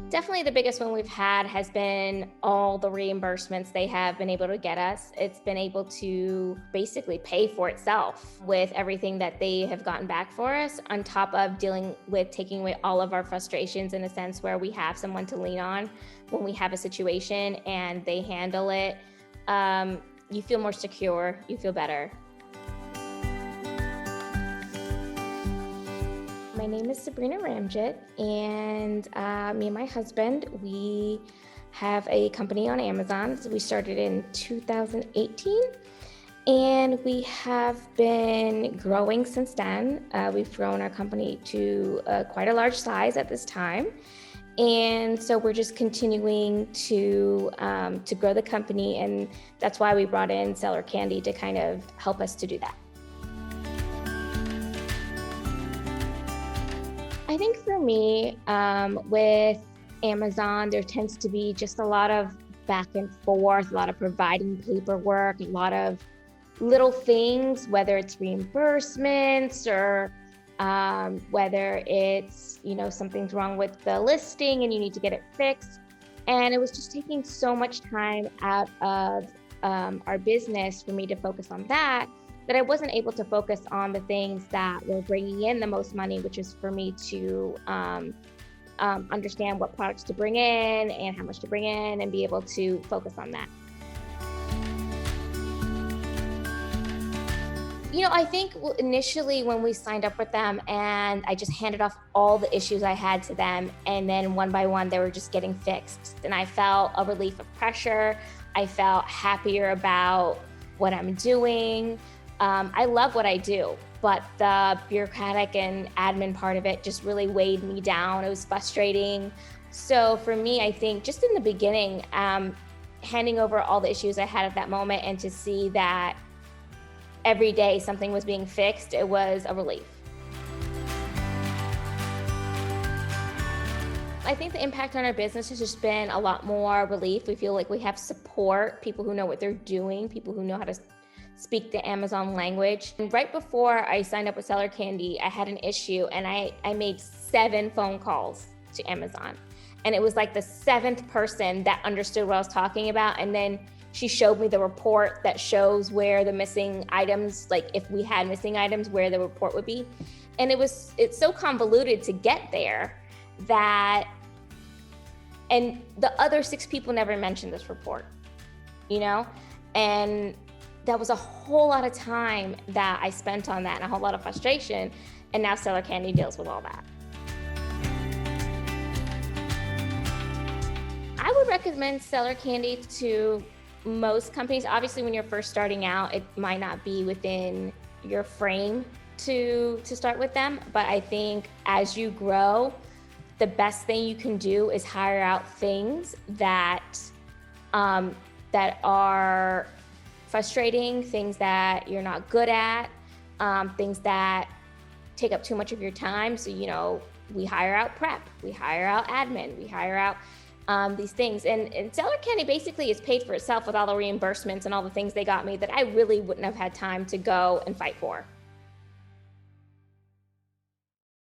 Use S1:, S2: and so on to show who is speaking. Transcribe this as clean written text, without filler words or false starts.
S1: Definitely the biggest one we've had has been all the reimbursements they have been able to get us. It's been able to basically pay for itself with everything that they have gotten back for us, on top of dealing with taking away all of our frustrations in a sense where we have someone to lean on when we have a situation and they handle it. You feel more secure, you feel better. My name is Sabrina Ramjit, and me and my husband, we have a company on Amazon. So we started in 2018, and we have been growing since then. We've grown our company to quite a large size at this time, and so we're just continuing to grow the company, and that's why we brought in Seller Candy to kind of help us to do that. I think for me, with Amazon, there tends to be just a lot of back and forth, a lot of providing paperwork, a lot of little things, whether it's reimbursements or whether it's, something's wrong with the listing and you need to get it fixed. And it was just taking so much time out of our business for me to focus on that I wasn't able to focus on the things that were bringing in the most money, which is for me to understand what products to bring in and how much to bring in and be able to focus on that. I think initially when we signed up with them and I just handed off all the issues I had to them, and then one by one they were just getting fixed. And I felt a relief of pressure. I felt happier about what I'm doing. I love what I do, but the bureaucratic and admin part of it just really weighed me down. It was frustrating. So for me, I think just in the beginning, handing over all the issues I had at that moment and to see that every day something was being fixed, it was a relief. I think the impact on our business has just been a lot more relief. We feel like we have support, people who know what they're doing, people who know how to speak the Amazon language. And right before I signed up with Seller Candy, I had an issue and I made 7 phone calls to Amazon. And it was like the 7th person that understood what I was talking about. And then she showed me the report that shows where the missing items, like if we had missing items, where the report would be. And it's so convoluted to get there and the other 6 people never mentioned this report, and that was a whole lot of time that I spent on that and a whole lot of frustration. And now Seller Candy deals with all that. I would recommend Seller Candy to most companies. Obviously, when you're first starting out, it might not be within your frame to start with them. But I think as you grow, the best thing you can do is hire out things that are frustrating, things that you're not good at, things that take up too much of your time. So, we hire out prep, we hire out admin, we hire out these things. And Seller Candy basically is paid for itself with all the reimbursements and all the things they got me that I really wouldn't have had time to go and fight for.